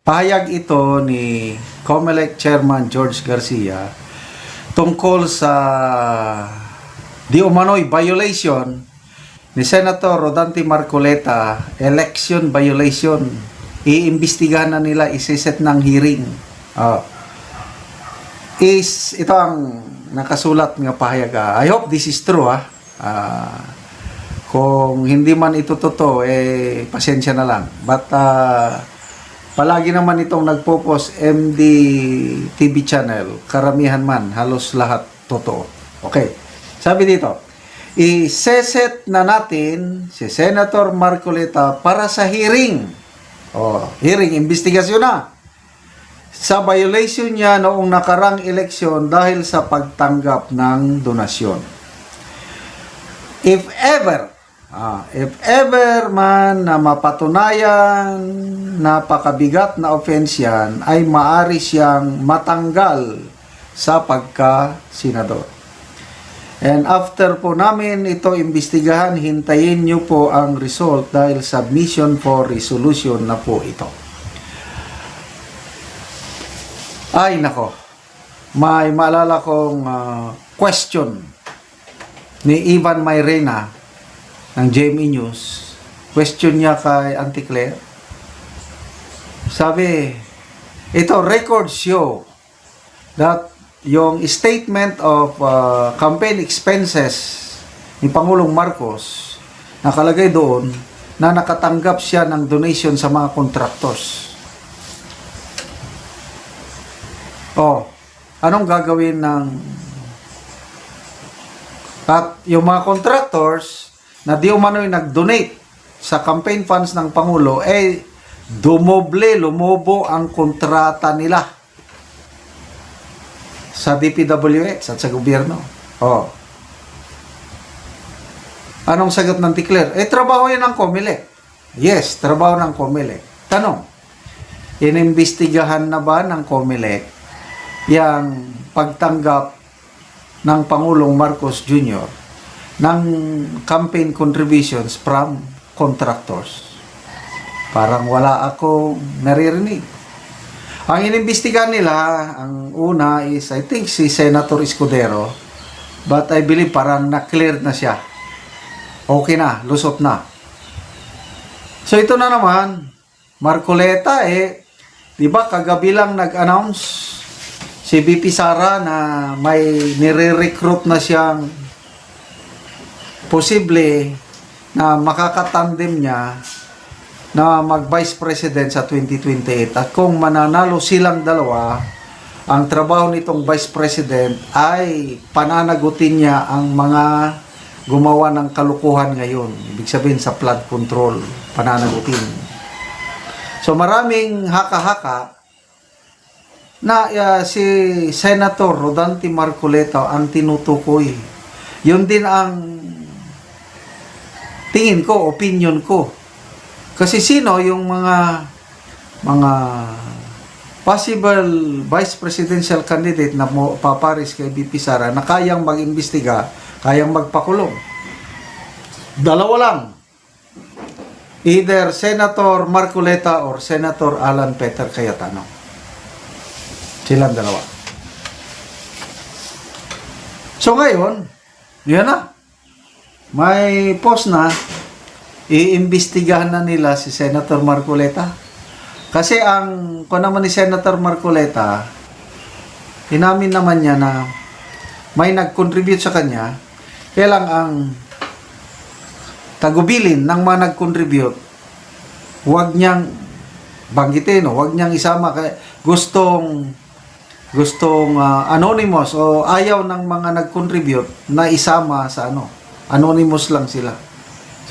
Pahayag ito ni COMELEC Chairman George Garcia tungkol sa di umano'y violation ni Senator Rodante Marcoleta, election violation. Iimbestigahan na nila, isiset ng hearing. Ito ang nakasulat nga pahayag. I hope this is true. Kung hindi man ito totoo, pasensya na lang. But palagi naman itong nagpo-post MD TV channel, karamihan man, halos lahat totoo. Okay, sabi dito, iseset na natin si Senator Marcoleta para sa hearing. Hearing, investigasyon na. Sa violation niya noong nakarang eleksyon dahil sa pagtanggap ng donasyon. If ever man na mapatunayan napakabigat na offense yan, ay maari siyang matanggal sa pagka-senador. And after po namin ito imbestigahan, hintayin nyo po ang result dahil submission for resolution na po ito. Ay nako, may maalala kong question ni Ivan Mayrena ng GMA News. Question niya kay Auntie Claire. Sabi, ito records show that yung statement of campaign expenses ni Pangulong Marcos, nakalagay doon na nakatanggap siya ng donation sa mga contractors. Anong gagawin ng at yung mga contractors na di umano'y nag-donate sa campaign funds ng Pangulo, lumobo ang kontrata nila sa DPWH at sa gobyerno. Anong sagot ng Ticler? Trabaho yan ng COMELEC. Yes, trabaho ng COMELEC. Tanong, inimbestigahan na ba ng COMELEC yung pagtanggap ng Pangulong Marcos Jr. ng campaign contributions from contractors? Parang wala akong naririnig. Ang inimbestigahan nila, ang una is, I think, si Senator Escudero, but I believe parang na-clear na siya. Okay na, lusot na. So ito na naman, Marcoleta, di ba kagabi lang nag-announce si VP Sara na may nire-recruit na siyang posible na makakatandem niya na mag-vice president sa 2028. At kung mananalo silang dalawa, ang trabaho nitong vice president ay pananagutin niya ang mga gumawa ng kalukuhan ngayon. Ibig sabihin sa flood control, pananagutin. So maraming haka-haka na si Senator Rodante Marcoleta ang tinutukoy. Yun din ang tingin ko, opinion ko. Kasi sino yung mga possible vice presidential candidate na paparis kay VP Sara na kayang mag-imbestiga, kayang magpakulong? Dalawa lang. Either Senator Marcoleta or Senator Alan Peter Cayetano. Silang dalawa. So ngayon, yan na. May post na, iimbestigahan na nila si Senator Marcoleta. Kasi kung naman ni Senator Marcoleta, inamin naman niya na may nag-contribute sa kanya, kaya lang ang tagubilin ng mga nag-contribute, huwag niyang banggitin, huwag niyang isama. Gustong anonymous o ayaw ng mga nag-contribute na isama sa anonymous lang sila.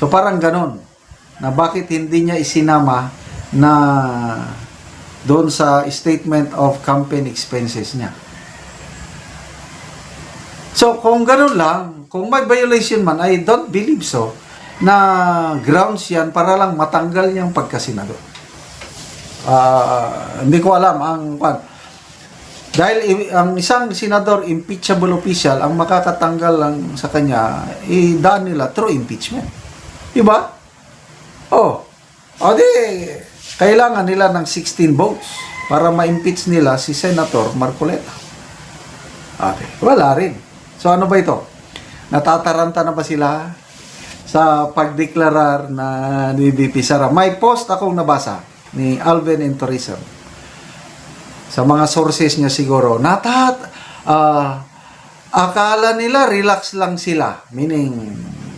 So parang ganon, na bakit hindi niya isinama na doon sa statement of campaign expenses niya. So kung ganon lang, kung may violation man, I don't believe so, na grounds yan para lang matanggal niyang pagkasenador. Hindi ko alam dahil ang isang senador impeachable official, ang makakatanggal lang sa kanya, daan nila through impeachment. Diba? Di kailangan nila ng 16 votes para ma-impeach nila si Senator Marcoleta. Okay. Wala rin. So ano ba ito? Natataranta na ba sila sa pagdeklarar na ni VP Sara? May post akong nabasa ni Alvin Entorizen. Sa mga sources niya siguro, akala nila relax lang sila. Meaning,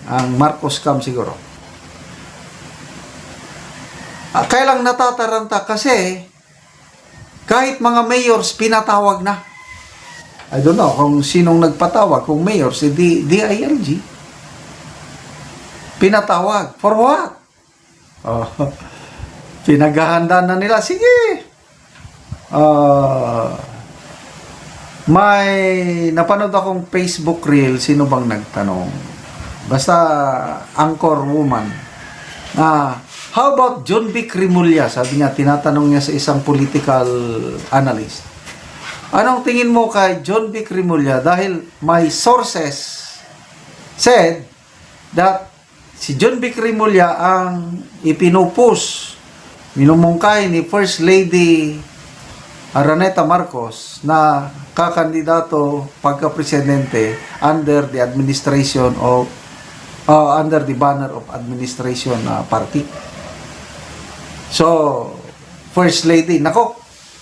ang Marcos Cam siguro. Kaya lang natataranta kasi kahit mga mayors pinatawag na. I don't know kung sinong nagpatawag, kung mayor, si DILG. Pinatawag. For what? Oh, pinaghahanda na nila. Sige. May napanood akong Facebook reel. Sino bang nagtanong? Basta anchor woman. How about John B. Cremulya? Sabi niya, tinatanong niya sa isang political analyst. Anong tingin mo kay John B. Cremulya? Dahil my sources said that si John B. Cremulya ang ipinupus, minumungkay ni First Lady Araneta Marcos na kakandidato pagka-presidente under the administration of under the banner of administration party. So, First Lady, nako,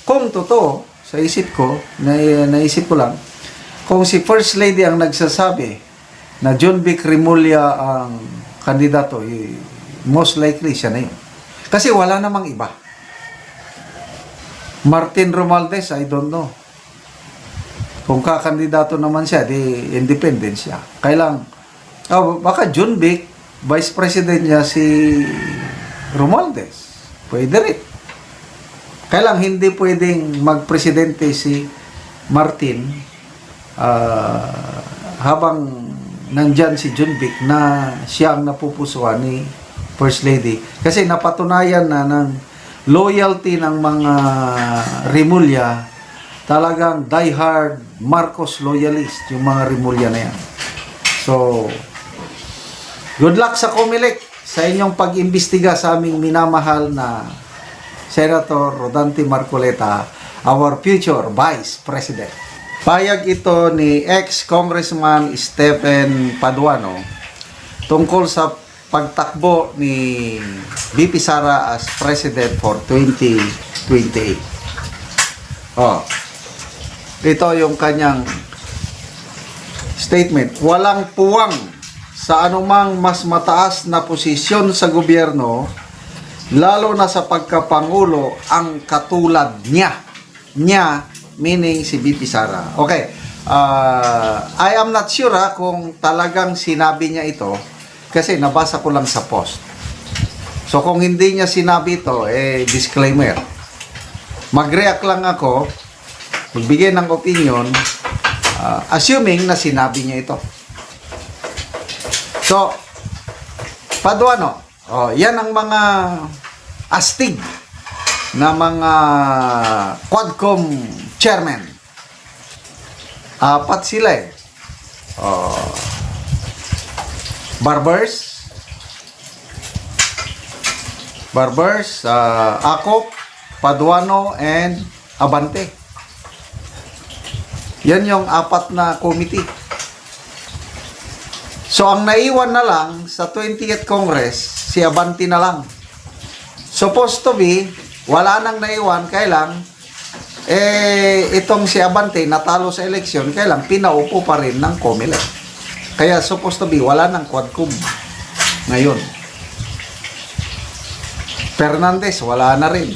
kung totoo, sa isip ko, naisip ko lang, kung si First Lady ang nagsasabi na John B. Cremulya ang kandidato, most likely siya na yun. Kasi wala namang iba. Martin Romualdez, I don't know. Kung kakandidato naman siya, di independent siya. Kailang, baka John B. Vice President niya si Romualdez. Pwede rin. Kailang hindi pwedeng magpresidente si Martin habang nandyan si John Vic na siya ang napupusuan ni First Lady. Kasi napatunayan na ng loyalty ng mga Rimulya, talagang diehard Marcos loyalist yung mga Rimulya na yan. So, good luck sa COMELEC sa inyong pag-imbestiga sa aming minamahal na Senator Rodante Marcoleta, our future Vice President. Payag ito ni ex-Congressman Stephen Paduano tungkol sa pagtakbo ni VP Sara as President for 2028. Ito yung kanyang statement. Walang puwang sa anumang mas mataas na posisyon sa gobyerno, lalo na sa pagkapangulo, ang katulad niya. Niya, meaning si VP Sara. Okay. I am not sure kung talagang sinabi niya ito kasi nabasa ko lang sa post. So kung hindi niya sinabi ito, disclaimer. Mag-react lang ako, magbigay ng opinion, assuming na sinabi niya ito. So, Paduano, yan ang mga astig na mga Quadcom chairman. 4 sila Barbers, Acop, Paduano, and Abante. Yan yung 4 na committee. So, ang naiwan na lang sa 20th Congress, si Abante na lang. Supposed to be, wala nang naiwan, kailang, itong si Abante, natalo sa eleksyon, kailang pinaupo pa rin ng COMELEC. Kaya supposed to be, wala nang Quadcom ngayon. Fernandez, wala na rin.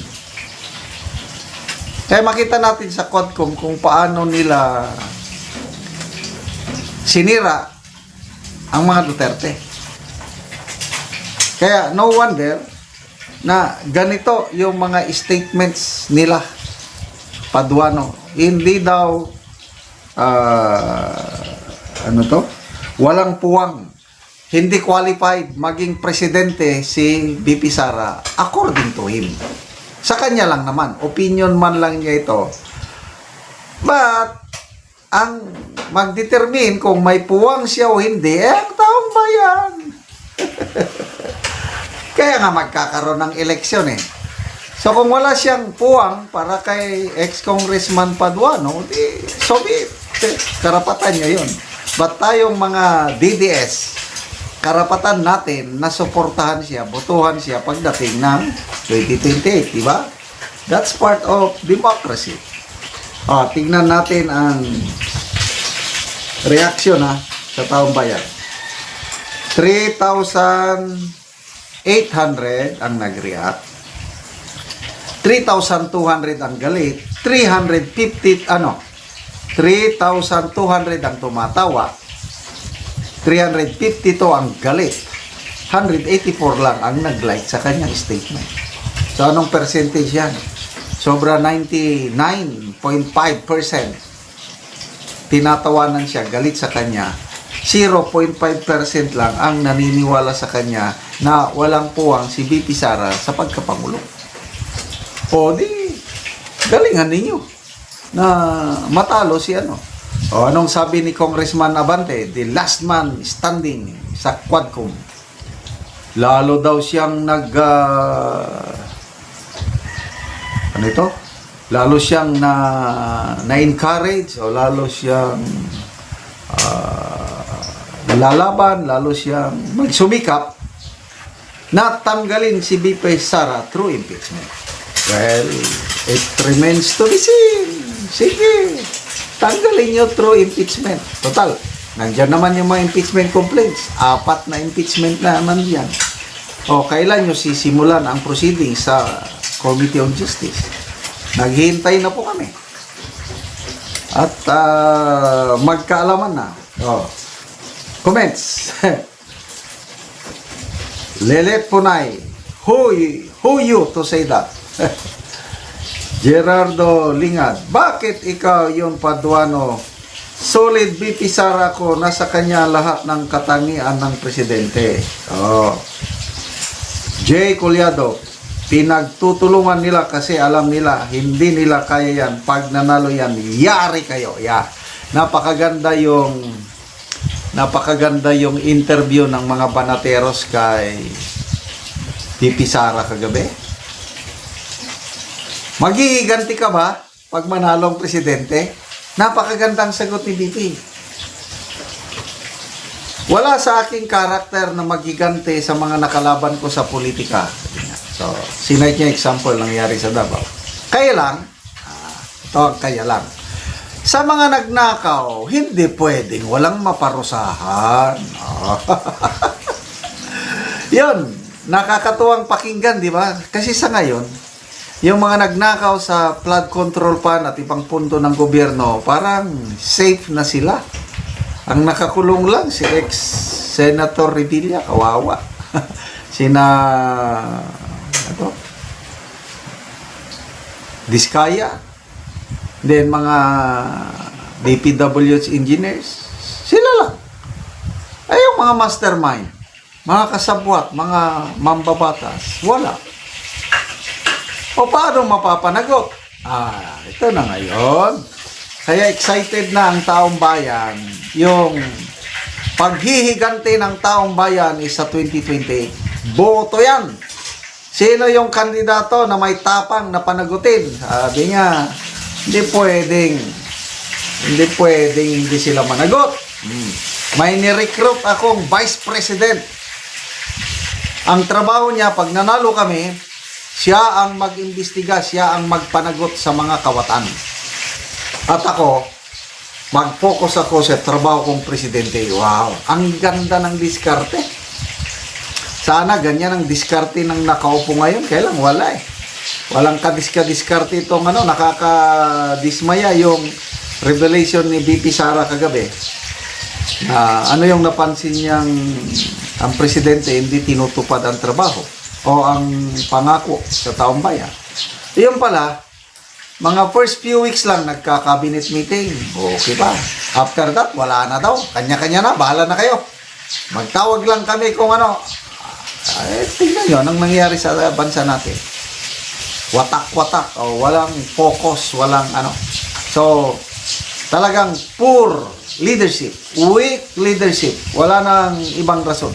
Kaya makita natin sa Quadcom kung paano nila sinira ang mga Duterte. Kaya no wonder na ganito yung mga statements nila, Paduano. Hindi daw walang puwang, hindi qualified maging presidente si VP Sara according to him. Sa kanya lang naman, opinion man lang niya ito. But ang magdetermine kung may puwang siya o hindi, ang taong bayan. Kaya nga magkakaroon ng eleksyon So kung wala siyang puwang para kay ex-congressman Paduano, di so be it. Karapatan niya yun. But tayong mga DDS, karapatan natin na suportahan siya, botohan siya pagdating ng 2028, di ba? That's part of democracy. Tingnan natin ang reaksyon sa taong bayan. 3,800 ang nag-react. 3,200 ang galit. 3,200 ang tumatawa. 352 ang galit. 184 lang ang nag-like sa kanyang statement. So, anong percentage yan? Sobra 99.5%. Tinatawanan siya, galit sa kanya. 0.5% lang ang naniniwala sa kanya na walang puwang si VP Sara sa pagkapangulo. O di, galingan ninyo na matalo si anong sabi ni Congressman Abante, the last man standing sa Quadcom. Lalo daw siyang lalo siyang na-encourage o lalo siyang lalaban, lalo siyang magsumikap na tanggalin si VP Sara through impeachment. Well, it remains to be seen. Sige, tanggalin nyo through impeachment. Total, nandiyan naman yung mga impeachment complaints. 4 na impeachment na naman yan. Kailan nyo sisimulan ang proceeding sa Committee on Justice? Naghihintay na po kami. At magkaalaman na. Comments. Lelet Punay. Who you to say that? Gerardo Lingad. Bakit ikaw yung Paduano? Solid VP Sara ko. Nasa kanya lahat ng katangian ng presidente. Jay Collado. Pinagtutulungan nila kasi alam nila hindi nila kaya yan. Pag nanalo yan, yari kayo. Napakaganda yung interview ng mga banateros kay VP Sara kagabi. Maghihiganti ka ba pag manalong presidente? Napakagandang sagot ni VP. Wala sa aking karakter na maghiganti sa mga nakalaban ko sa politika. So, sinay niya example nangyari sa Davao. Kaya lang, sa mga nagnakaw, hindi pwedeng walang maparusahan. Yun, nakakatuwang pakinggan, di ba? Kasi sa ngayon, yung mga nagnakaw sa flood control fund at ibang punto ng gobyerno, parang safe na sila. Ang nakakulong lang si ex-Senator Revilla, kawawa. Diskaya. Then mga DPWH engineers, sila lang. Ay, yung mga mastermind, mga kasabwat, mga mambabatas, wala. O paano mapapanagot? Ito na ngayon. Kaya excited na ang taong bayan. Yung paghihiganti ng taong bayan is sa 2028. Boto yan. Sino yung kandidato na may tapang na panagutin? Sabi niya, hindi pwedeng hindi sila managot. May nirecruit akong vice president. Ang trabaho niya, pag nanalo kami, siya ang mag-imbestiga, siya ang magpanagot sa mga kawatan. At ako, mag-focus ako sa trabaho kong presidente. Wow, ang ganda ng diskarte. Sana ganyan ang diskarte ng nakaupo ngayon. Kaya lang, wala Walang kadiska-diskarte itong nakakadismaya yung revelation ni VP Sara kagabi. Ano yung napansin niyang ang presidente hindi tinutupad ang trabaho o ang pangako sa taong bayan. Iyon pala, mga first few weeks lang nagka-cabinet meeting. Okay ba? After that, wala na daw. Kanya-kanya na, bahala na kayo. Magtawag lang kami kung tingnan nyo, anong nangyari sa bansa natin. Watak-watak, walang focus, walang So, talagang poor leadership, weak leadership. Wala nang ibang rason.